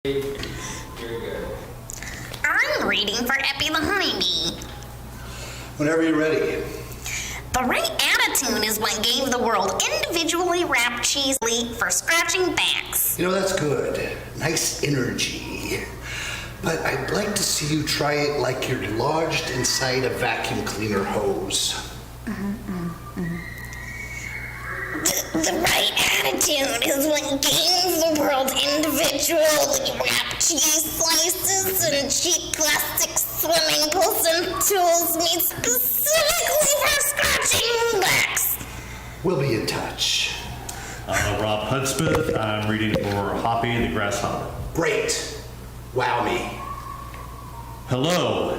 You're good. I'm reading for Eppy the Honeybee. Whenever you're ready. The right attitude is what gave the world individually wrapped cheese for scratching backs. You know, that's good. Nice energy. But I'd like to see you try it like you're lodged inside a vacuum cleaner hose. The right attitude is what gave the world individually wrapped cheese slices and cheap plastic swimming pools and tools made specifically for scratching backs. We'll be in touch. Robb Hudspeth. I'm reading for Hoppy the Grasshopper. Great. Wow me. Hello,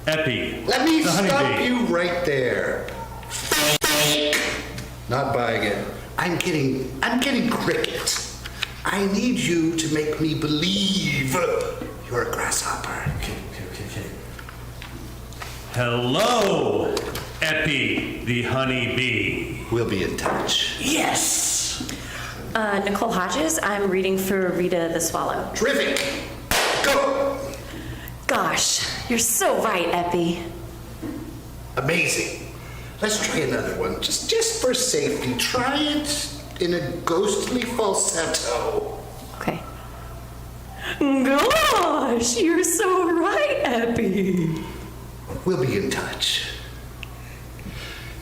Eppy. Let me the stop honeybee. you right there. Not buying it. I'm getting cricket. I need you to make me believe you're a grasshopper. Okay. Hello, Eppy the honeybee. We'll be in touch. Yes. Nicole Hodges. I'm reading for Rita the Swallow. Terrific. Go. Gosh, you're so right, Eppy. Amazing. Let's try another one. Just for safety. Try it in a ghostly falsetto. Okay. Gosh, you're so right, Eppy. We'll be in touch.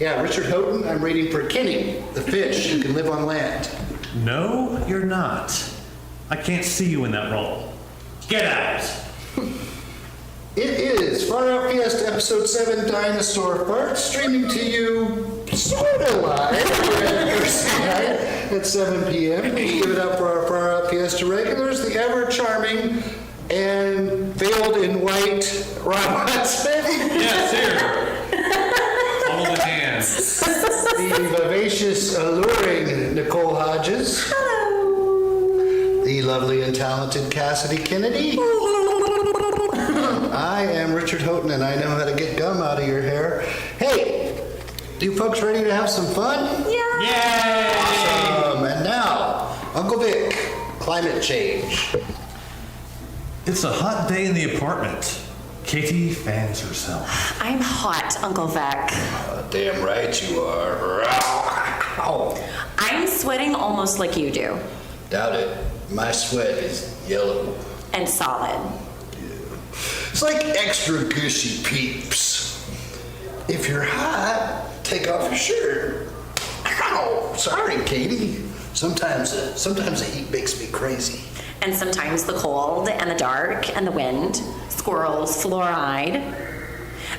Yeah, Richard Houghton, I'm reading for Kenny, the fish who can live on land. No, you're not. I can't see you in that role. Get out. It is Far Out Fiesta Episode 7 Dinosaur Farts, streaming to you sort of live every Thursday night at 7 p.m. Please give it up for our Far Out Fiesta regulars, the ever-charming and veiled in white Robb Hudspeth. Yes, here. Hold the hands. The vivacious, alluring Nicole Hodges. Hello. The lovely and talented Cassidy Kennedy. I am Richard Houghton, and I know how to get gum out of your hair. Hey, you folks ready to have some fun? Yeah. Yay! Awesome. And now, Uncle Vic, climate change. It's a hot day in the apartment. Katie fans herself. I'm hot, Uncle Vec. Damn right you are. Ow. I'm sweating almost like you do. Doubt it. My sweat is yellow. And solid. It's like extra gushy peeps. If you're hot, take off your shirt. Ow, sorry, Katie. Sometimes the heat makes me crazy. And sometimes the cold and the dark and the wind. Squirrels, fluoride.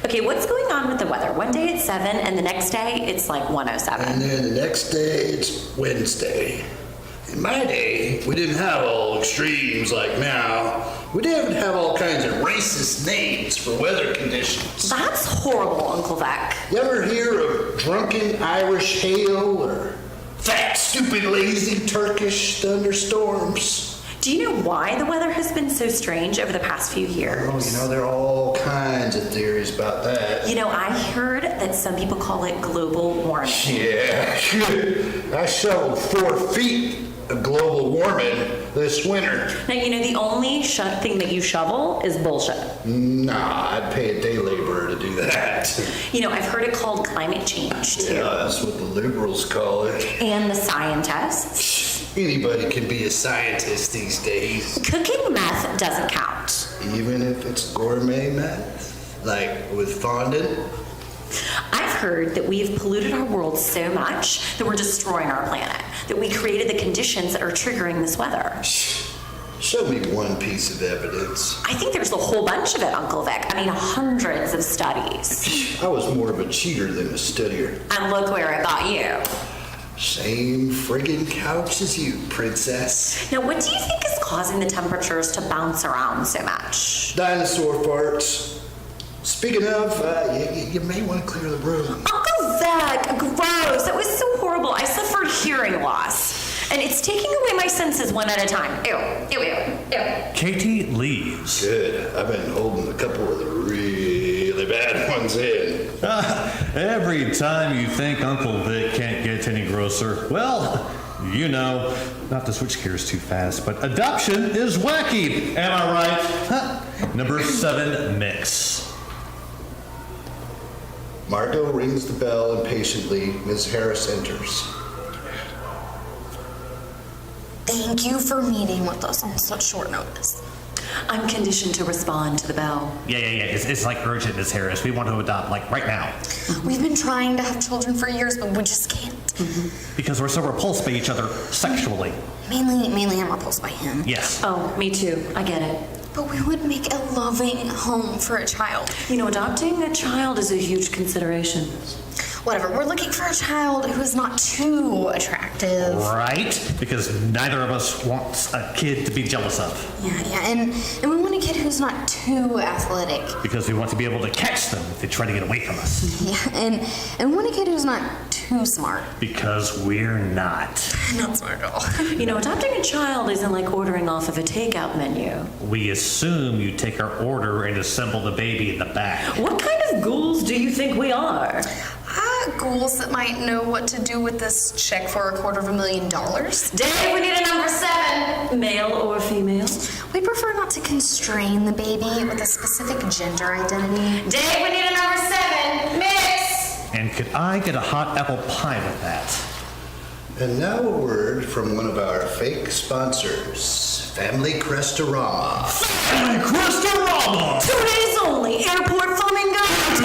Okay, what's going on with the weather? One day it's 7 and the next day it's like 107. And then the next day, it's Wednesday. In my day, we didn't have all extremes like now. We didn't have all kinds of racist names for weather conditions. That's horrible, Uncle Vec. You ever hear of drunken Irish hail or fat, stupid, lazy Turkish thunderstorms? Do you know why the weather has been so strange over the past few years? Oh, there are all kinds of theories about that. I heard that some people call it global warming. Yeah, I shoveled 4 feet of global warming this winter. Now, the only thing that you shovel is bullshit. Nah, I'd pay a day laborer to do that. I've heard it called climate change, too. Yeah, that's what the liberals call it. And the scientists. Anybody can be a scientist these days. Cooking meth doesn't count. Even if it's gourmet meth, like with fondant. I've heard that we've polluted our world so much that we're destroying our planet, that we created the conditions that are triggering this weather. Show me one piece of evidence. I think there's a whole bunch of it, Uncle Vic. Hundreds of studies. I was more of a cheater than a studier. And look where it got you. Same friggin' couch as you, princess. Now, what do you think is causing the temperatures to bounce around so much? Dinosaur farts. Speaking of, you may want to clear the room. Uncle Vic, gross. That was so horrible. I suffered hearing loss. And it's taking away my senses one at a time. Ew, ew, ew, ew. Katie leaves. Good. I've been holding a couple of the really bad ones in. Every time you think Uncle Vic can't get any grosser, well, you know, not to switch gears too fast, but adoption is wacky. Am I right? Huh. Number 7, mix. Margot rings the bell impatiently. Ms. Harris enters. Thank you for meeting with us on such short notice. I'm conditioned to respond to the bell. Yeah. It's like urgent, Miss Harris. We want to adopt, like, right now. We've been trying to have children for years, but we just can't. Because we're so repulsed by each other sexually. Mainly I'm repulsed by him. Yes. Oh, me too. I get it. But we would make a loving home for a child. You know, adopting a child is a huge consideration. Whatever, we're looking for a child who's not too attractive. Right? Because neither of us wants a kid to be jealous of. Yeah, and we want a kid who's not too athletic. Because we want to be able to catch them if they try to get away from us. Yeah, and we want a kid who's not too smart. Because we're not. Not smart at all. You know, adopting a child isn't like ordering off of a takeout menu. We assume you take our order and assemble the baby in the back. What kind of ghouls do you think we are? Ghouls that might know what to do with this check for $250,000. Dave, we need a number 7. Male or female? We prefer not to constrain the baby with a specific gender identity. Dave, we need a number 7. Mix! And could I get a hot apple pie with that? And now a word from one of our fake sponsors, Family Crestorama. Family Crestorama! 2 days only, Airport Flamingo. You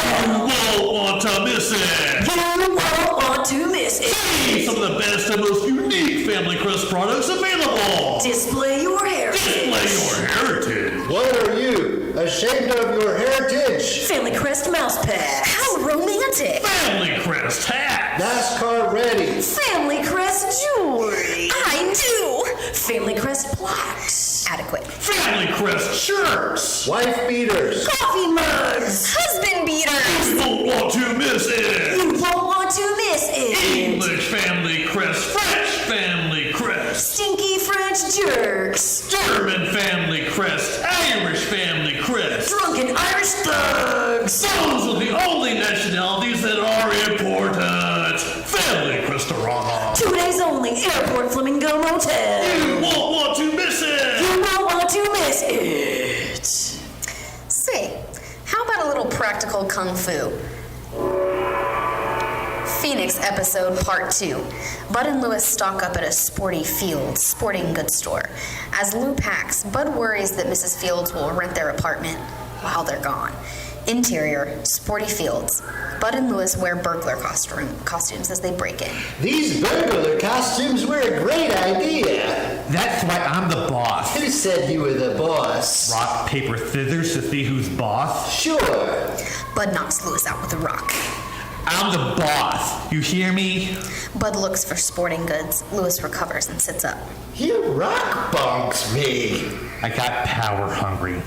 won't want to miss it! You won't want to miss it. See some of the best and most unique Family Crest products available! Display your heritage. Display your heritage! What are you, ashamed of your heritage? Family Crest mouse pad. How romantic! Family Crest hats! NASCAR ready. Family Crest jewelry. I do! Family Crest plaques. Adequate. Family Crest shirts! Wife beaters. Coffee mugs. Husband beaters! You won't want to miss it! You won't want to miss it. English Family Crest, French Family Crest, Stinky French jerks. German Family Crest, Irish Family Crest. Drunken Irish thugs. Those are the only nationalities that are important. Family Crestorama. 2 days only, Airport Flamingo Motel. You won't want to miss it! You won't want to miss it. Say, how about a little practical kung fu? Phoenix episode part 2. Bud and Lewis stock up at a sporting goods store. As Lou packs, Bud worries that Mrs. Fields will rent their apartment while they're gone. Interior, sporty fields. Bud and Lewis wear burglar costumes as they break in. These burglar costumes were a great idea. That's why I'm the boss. Who said you were the boss? Rock, paper, scissors to see who's boss. Sure. Bud knocks Lewis out with a rock. I'm the boss. You hear me? Bud looks for sporting goods. Lewis recovers and sits up. You rock bonks me. I got power hungry.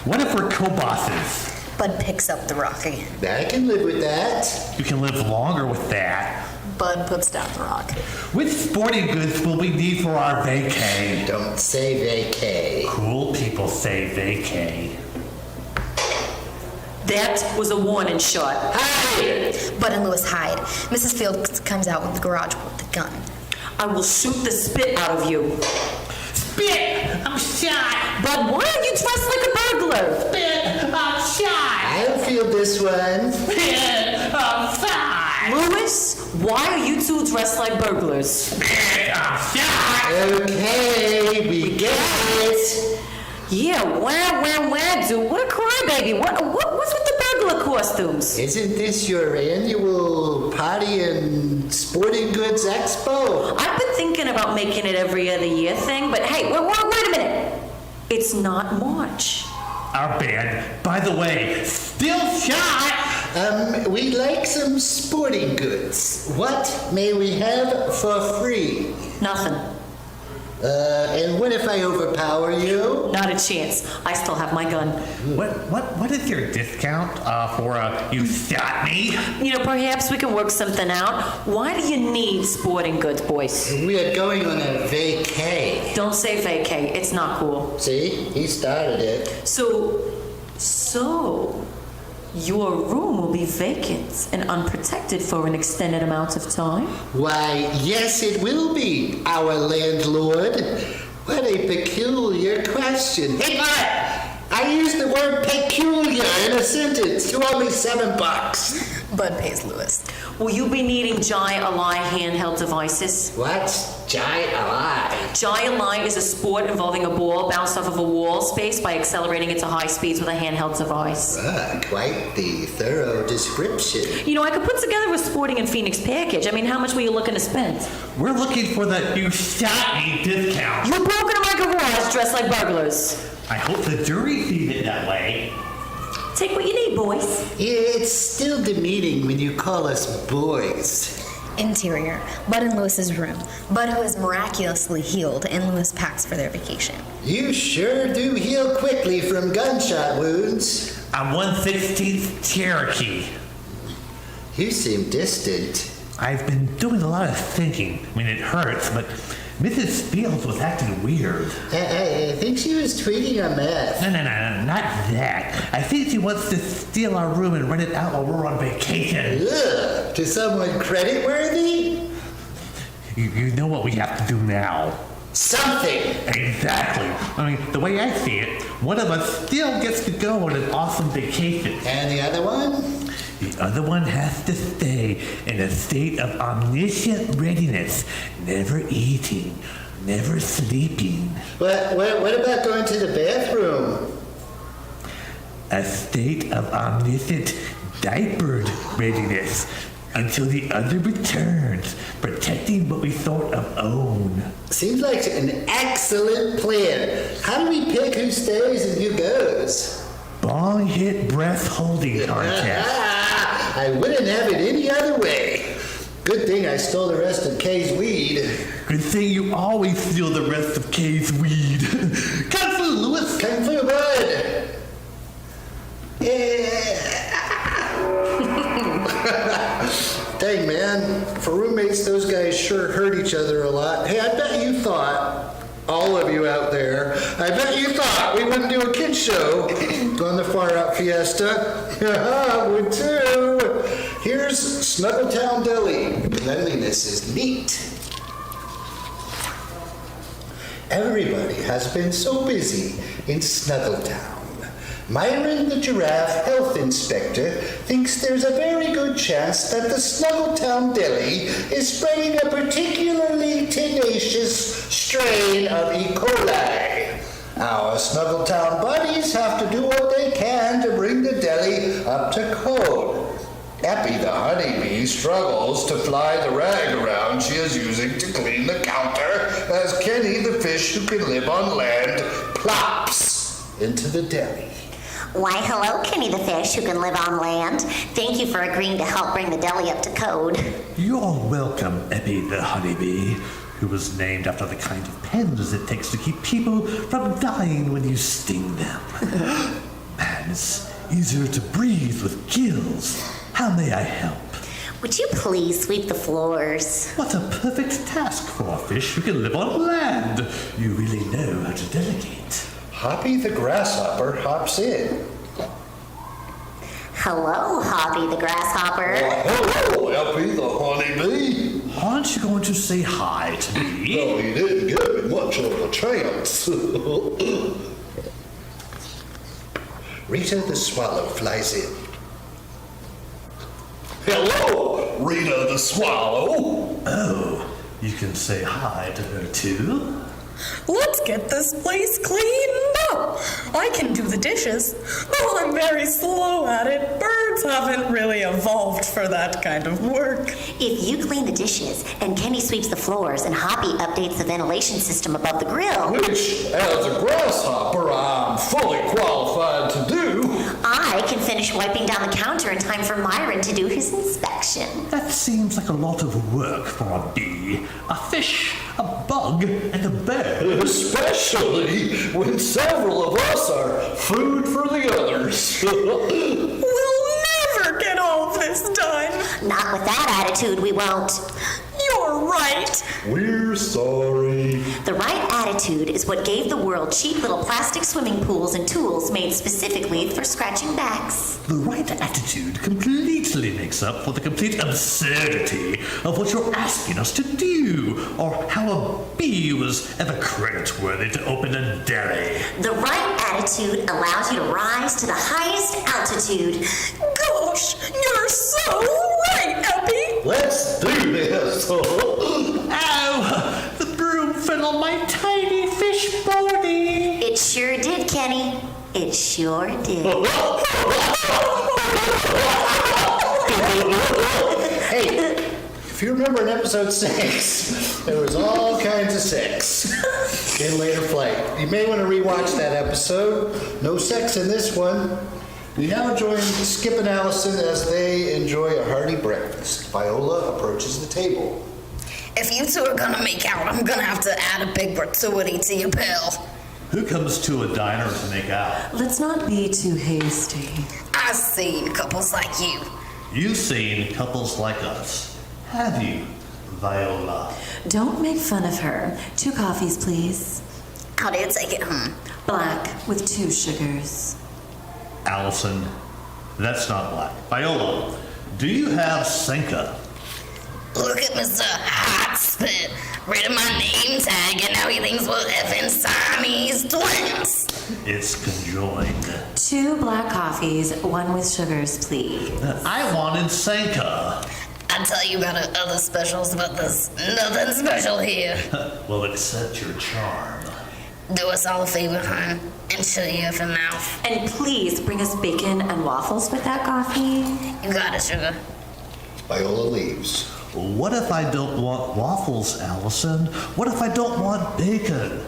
What if we're co-bosses? Bud picks up the rock again. I can live with that. You can live longer with that. Bud puts down the rock. Which sporting goods will we need for our vacay? Don't say vacay. Cool people say vacay. That was a warning shot. Hide! Bud and Lewis hide. Mrs. Fields comes out with the garage with the gun. I will shoot the spit out of you. Spit! I'm shot! But why are you dressed like a burglar? Spit! I'm shot! I'll feel this one. Spit! I'm shot! Lewis, why are you two dressed like burglars? Spit! I'm shot! Okay, we get it. Yeah, where, dude? What a crybaby. What's with the burglar costumes? Isn't this your annual party and sporting goods expo? I've been thinking about making it every other year thing, but hey, wait a minute. It's not March. Our band, by the way, still shot! We'd like some sporting goods. What may we have for free? Nothing. And what if I overpower you? Not a chance. I still have my gun. What is your discount for you shot me? You know, perhaps we can work something out. Why do you need sporting goods, boys? We are going on a vacay. Don't say vacay. It's not cool. See, he started it. So, Your room will be vacant and unprotected for an extended amount of time. Why, yes, it will be, our landlord. What a peculiar question. Hey, Bart! I used the word peculiar in a sentence. You owe me $7. Bud pays Lewis. Will you be needing Jai-Ally handheld devices? What's Jai-Ally? Jai-Ally is a sport involving a ball bounced off of a wall space by accelerating it to high speeds with a handheld device. Quite the thorough description. You know, I could put together a sporting and Phoenix package. I mean, how much were you looking to spend? We're looking for that new shiny discount. You broke into my garage dressed like burglars. I hope the jury sees it that way. Take what you need, boys. It's still demeaning when you call us boys. Interior, Bud and Lewis's room. Bud, who is miraculously healed, and Lewis packs for their vacation. You sure do heal quickly from gunshot wounds. I'm 1/16th Cherokee. You seem distant. I've been doing a lot of thinking. I mean, it hurts, but Mrs. Fields was acting weird. I think she was tweeting a meth. No, not that. I think she wants to steal our room and rent it out while we're on vacation. Ugh, to someone creditworthy? You know what we have to do now. Something. Exactly. I mean, the way I see it, one of us still gets to go on an awesome vacation. And the other one? The other one has to stay in a state of omniscient readiness, never eating, never sleeping. What about going to the bathroom? A state of omniscient diapered readiness until the other returns, protecting what we sort of own. Seems like an excellent plan. How do we pick who stays and who goes? Bong hit breath holding contest. I wouldn't have it any other way. Good thing I stole the rest of Kay's weed. Good thing you always steal the rest of Kay's weed. Kung Fu, Lewis! Kung Fu, Bud! Yeah. Dang, man. For roommates, those guys sure hurt each other a lot. Hey, I bet you thought, all of you out there, I bet you thought we wouldn't do a kids show on the Far Out Fiesta. Yeah, would too. Here's Snuggletown Deli. Cleanliness is neat. Everybody has been so busy in Snuggletown. Myron the Giraffe Health Inspector thinks there's a very good chance that the Snuggletown Deli is spreading a particularly tenacious strain of E. coli. Our Snuggletown buddies have to do what they can to bring the deli up to code. Eppie the honeybee struggles to fly the rag around she is using to clean the counter as Kenny the fish who can live on land plops into the deli. Why, hello, Kenny the fish who can live on land. Thank you for agreeing to help bring the deli up to code. You're welcome, Eppie the honeybee, who was named after the kind of pens it takes to keep people from dying when you sting them. Man, it's easier to breathe with gills. How may I help? Would you please sweep the floors? What a perfect task for a fish who can live on land. You really know how to delegate. Hoppy the grasshopper hops in. Hello, Hobby the grasshopper. Hello, Eppie the honeybee. Aren't you going to say hi to me? Well, he didn't give me much of a chance. Rita the swallow flies in. Hello, Rita the swallow. Oh, you can say hi to her too? Let's get this place cleaned up. I can do the dishes. Oh, I'm very slow at it. Birds haven't really evolved for that kind of work. If you clean the dishes and Kenny sweeps the floors and Hoppy updates the ventilation system above the grill, Which, as a grasshopper, I'm fully qualified to do. I can finish wiping down the counter in time for Myron to do his inspection. That seems like a lot of work for a bee, a fish, a bug, and a bird. Especially when several of us are food for the others. We'll never get all of this done. Not with that attitude, we won't. You're You're right. We're sorry. The right attitude is what gave the world cheap little plastic swimming pools and tools made specifically for scratching backs. The right attitude completely makes up for the complete absurdity of what you're asking us to do, or how a bee was ever credit-worthy to open a deli. The right attitude allows you to rise to the highest altitude. Gosh, you're so right, Eppy. Let's do this. Ow! The broom fell on my tiny fish body. It sure did, Kenny. It sure did. Hey, if you remember in episode 6, there was all kinds of sex in Later Flight. You may want to rewatch that episode. No sex in this one. We now join Skip and Allison as they enjoy a hearty breakfast. Viola approaches the table. If you two are gonna make out, I'm gonna have to add a big gratuity to your bill. Who comes to a diner to make out? Let's not be too hasty. I've seen couples like you. You've seen couples like us. Have you, Viola? Don't make fun of her. 2 coffees, please. How do you take it home? Black with 2 sugars. Allison, that's not black. Viola, do you have Senka? Look at Mr. Hudspeth. Read my name tag and now he thinks we're effing Siamese twins. It's conjoined. 2 black coffees, 1 with sugars, please. I wanted Senka. I tell you about other specials, but there's nothing special here. Well, accept your charm. Do us all a favor, hon, and shut your effing mouth. And please bring us bacon and waffles with that coffee. You got it, sugar. Viola leaves. What if I don't want waffles, Allison? What if I don't want bacon?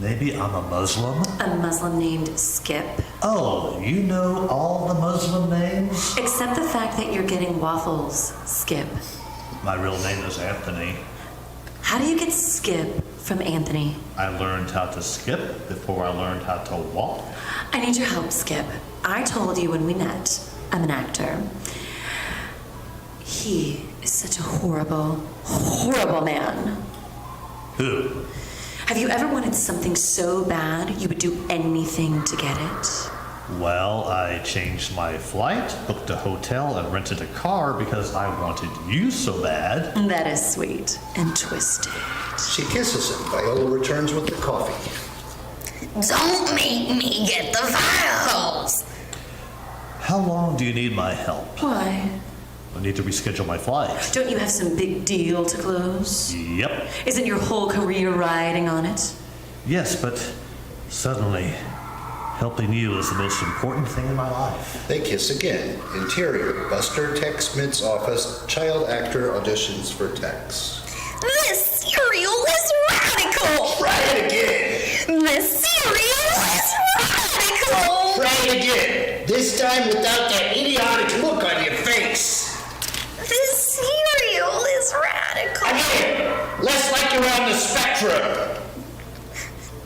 Maybe I'm a Muslim? A Muslim named Skip. Oh, you know all the Muslim names? Except the fact that you're getting waffles, Skip. My real name is Anthony. How do you get Skip from Anthony? I learned how to skip before I learned how to walk. I need your help, Skip. I told you when we met, I'm an actor. He is such a horrible, horrible man. Who? Have you ever wanted something so bad you would do anything to get it? Well, I changed my flight, booked a hotel, and rented a car because I wanted you so bad. That is sweet and twisted. She kisses him. Viola returns with the coffee. Don't make me get the fire hose. How long do you need my help? Why? I need to reschedule my flight. Don't you have some big deal to close? Yep. Isn't your whole career riding on it? Yes, but suddenly, helping you is the most important thing in my life. They kiss again. Interior, Buster Tex Mint's office. Child actor auditions for Tex. This cereal is radical. Try it again. This cereal is radical. Try it again. This time without that idiotic look on your face. This cereal is radical. Again. Less like you're on the spectrum.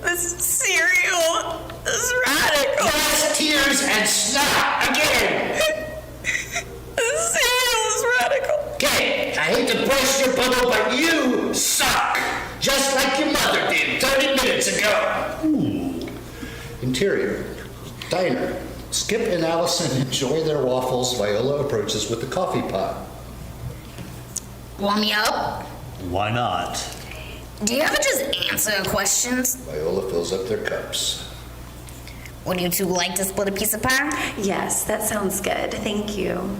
This cereal is radical. Less tears and snot. Again. This cereal is radical. Okay, I hate to burst your bubble, but you suck. Just like your mother did 30 minutes ago. Ooh. Interior, diner. Skip and Allison enjoy their waffles. Viola approaches with the coffee pot. Want me up? Why not? Do you ever just answer questions? Viola fills up their cups. Would you two like to split a piece of pie? Yes, that sounds good. Thank you.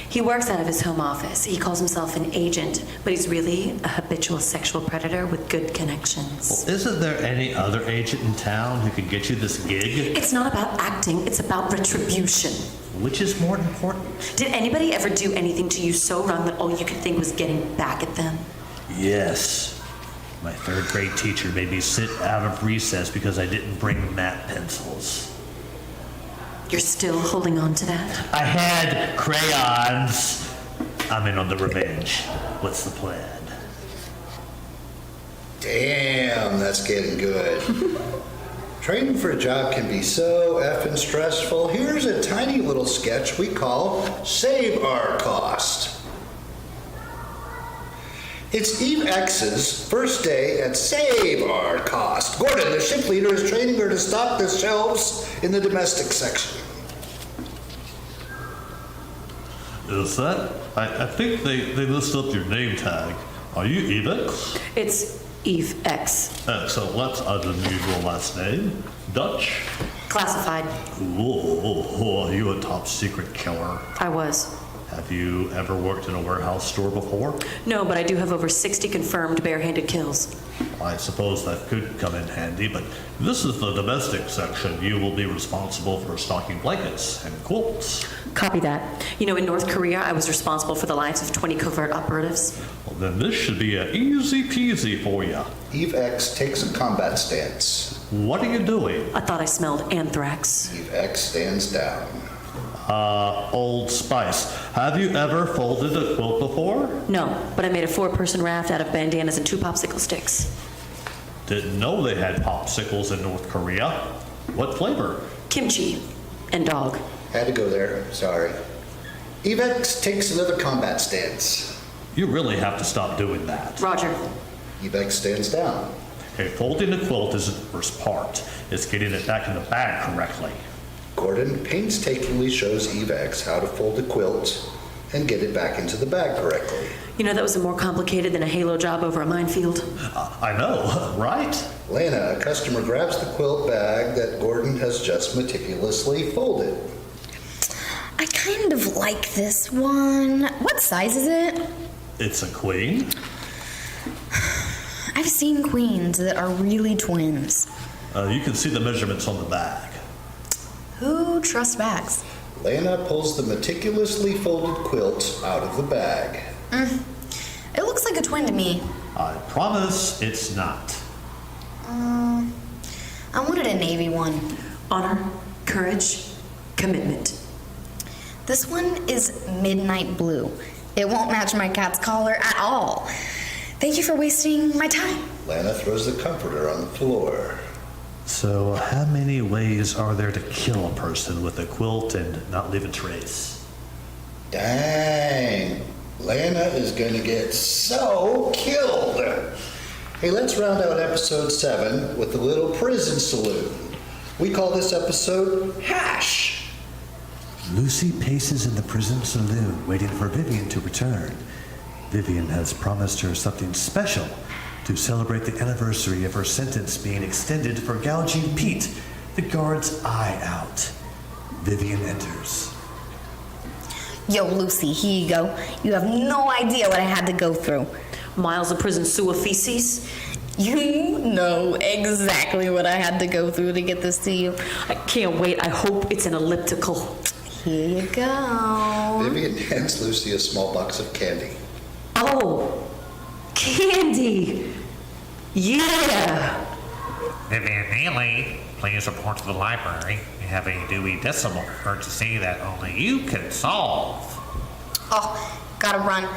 He works out of his home office. He calls himself an agent, but he's really a habitual sexual predator with good connections. Well, isn't there any other agent in town who could get you this gig? It's not about acting, it's about retribution. Which is more important? Did anybody ever do anything to you so wrong that all you could think was getting back at them? Yes. My 3rd grade teacher made me sit out of recess because I didn't bring matte pencils. You're still holding on to that? I had crayons. I'm in on the revenge. What's the plan? Damn, that's getting good. Training for a job can be so effing stressful. Here's a tiny little sketch we call Save Our Cost. It's Eve X's first day at Save Our Cost. Gordon, the ship leader, is training her to stock the shelves in the domestic section. Is that? I think they list up your name tag. Are you Evex? It's Eve X. So that's an unusual last name. Dutch? Classified. Whoa, are you a top secret killer? I was. Have you ever worked in a warehouse store before? No, but I do have over 60 confirmed barehanded kills. I suppose that could come in handy, but this is the domestic section. You will be responsible for stocking blankets and quilts. Copy that. You know, in North Korea, I was responsible for the lives of 20 covert operatives. Well, then this should be an easy peasy for you. Eve X takes a combat stance. What are you doing? I thought I smelled anthrax. Eve X stands down. Old Spice, have you ever folded a quilt before? No, but I made a 4-person raft out of bandanas and 2 popsicle sticks. Didn't know they had popsicles in North Korea. What flavor? Kimchi and dog. Had to go there, sorry. Eve X takes another combat stance. You really have to stop doing that. Roger. Eve X stands down. Okay, folding a quilt isn't the first part. It's getting it back in the bag correctly. Gordon painstakingly shows Eve X how to fold a quilt and get it back into the bag correctly. You know, that was more complicated than a halo job over a minefield. I know, right? Lana, a customer, grabs the quilt bag that Gordon has just meticulously folded. I kind of like this one. What size is it? It's a queen. I've seen queens that are really twins. You can see the measurements on the bag. Who trusts bags? Lana pulls the meticulously folded quilt out of the bag. It looks like a twin to me. I promise it's not. I wanted a navy one. Honor, courage, commitment. This one is midnight blue. It won't match my cat's collar at all. Thank you for wasting my time. Lana throws the comforter on the floor. So, how many ways are there to kill a person with a quilt and not leave a trace? Dang. Lana is going to get so killed. Hey, let's round out episode 7 with the little prison saloon. We call this episode Hash. Lucy paces in the prison saloon, waiting for Vivian to return. Vivian has promised her something special to celebrate the anniversary of her sentence being extended for gouging Pete, the guard's eye out. Vivian enters. Yo, Lucy, here you go. You have no idea what I had to go through. Miles of prison sewer feces. You know exactly what I had to go through to get this to you. I can't wait. I hope it's an elliptical. Here you go. Vivian hands Lucy a small box of candy. Oh, candy. Yeah. Vivian Neely, please report to the library. We have a Dewey Decimal emergency that only you can solve. Oh, gotta run.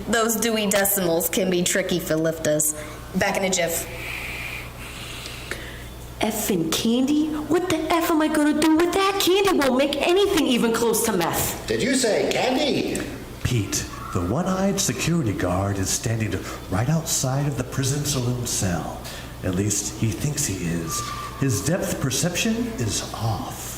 Those Dewey Decimals can be tricky for lifters. Back in a jiff. Effing candy? What the F am I gonna do with that? Candy won't make anything even close to meth. Did you say candy? Pete, the one-eyed security guard, is standing right outside of the prison saloon cell. At least he thinks he is. His depth perception is off.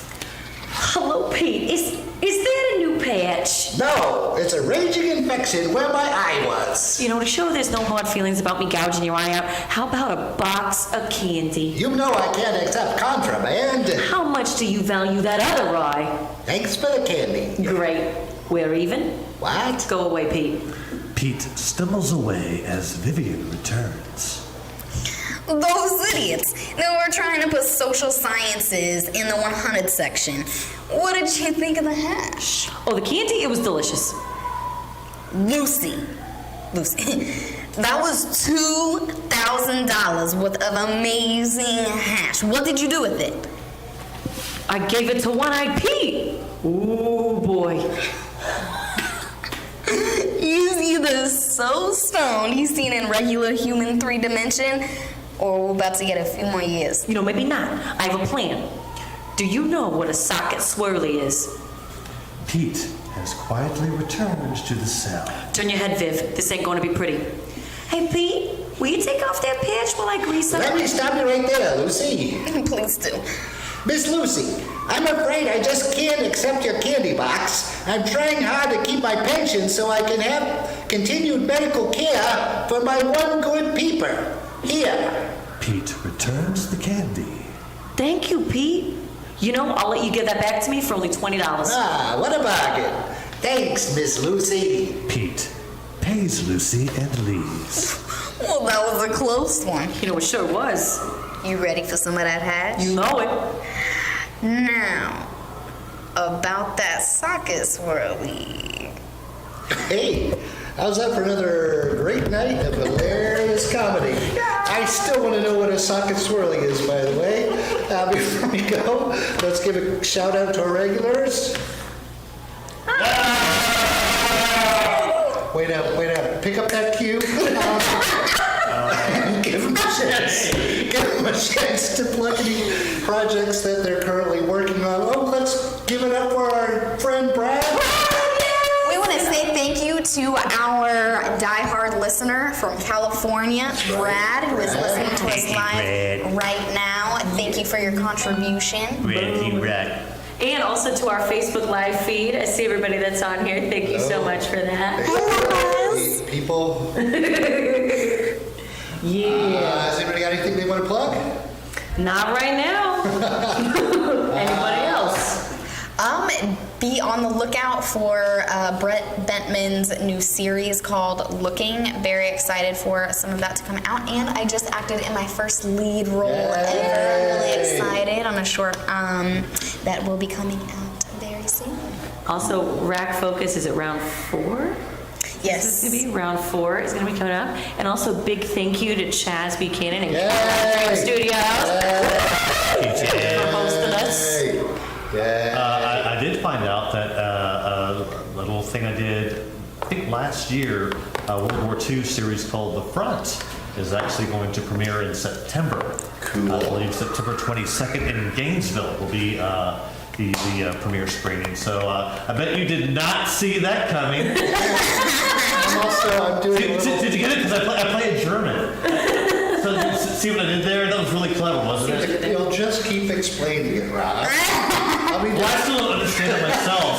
Hello, Pete. Is that a new patch? No, it's a raging infection where my eye was. You know, to show there's no hard feelings about me gouging your eye out, how about a box of candy? You know I can't accept contraband. How much do you value that other eye? Thanks for the candy. Great. We're even? What? Go away, Pete. Pete stumbles away as Vivian returns. Those idiots. They were trying to put social sciences in the 100 section. What did you think of the hash? Oh, the candy? It was delicious. Lucy, that was $2,000 worth of amazing hash. What did you do with it? I gave it to One-Eyed Pete. Ooh, boy. He's either so stoned he's seen in regular human 3 dimension, or we're about to get a few more years. You know, maybe not. I have a plan. Do you know what a socket swirly is? Pete has quietly returned to the cell. Turn your head, Viv. This ain't going to be pretty. Hey, Pete, will you take off that patch while I grease up? Let me stop you right there, Lucy. Please do. Miss Lucy, I'm afraid I just can't accept your candy box. I'm trying hard to keep my pension so I can have continued medical care for my one good peeper. Here. Pete returns the candy. Thank you, Pete. You know, I'll let you give that back to me for only $20. Ah, what a bargain. Thanks, Miss Lucy. Pete pays Lucy and leaves. Well, that was a close one. You know, it sure was. You ready for some of that hash? You know it. Now, about that socket swirly. Hey, how's that for another great night of hilarious comedy? I still want to know what a socket swirly is, by the way. Before we go, let's give a shout out to our regulars. Wait up. Pick up that cue. Give them a chance. Give them a chance to plug any projects that they're currently working on. Oh, let's give it up for our friend Brad. We want to say thank you to our diehard listener from California, Brad, who is listening to us live right now. Thank you for your contribution. And also to our Facebook Live feed. I see everybody that's on here. Thank you so much for that. Hey, people. Yeah. Has anybody got anything they want to plug? Not right now. Anybody else? Be on the lookout for Brett Bentman's new series called Looking. Very excited for some of that to come out. And I just acted in my first lead role ever. I'm really excited on a short that will be coming out very soon. Also, Rack Focus is at round 4. Yes. This is going to be round 4. It's going to be coming up. And also, big thank you to Chaz Buchanan and Dream Studios for hosting us. I did find out that a little thing I did, I think last year, World War II series called The Front is actually going to premiere in September. Cool. I believe September 22nd in Gainesville will be the premiere screening. So I bet you did not see that coming. I'm doing Did you get it? Because I play in German. So see what I did there? That was really clever, wasn't it? You'll just keep explaining it, Rob. Well, I still don't understand it myself.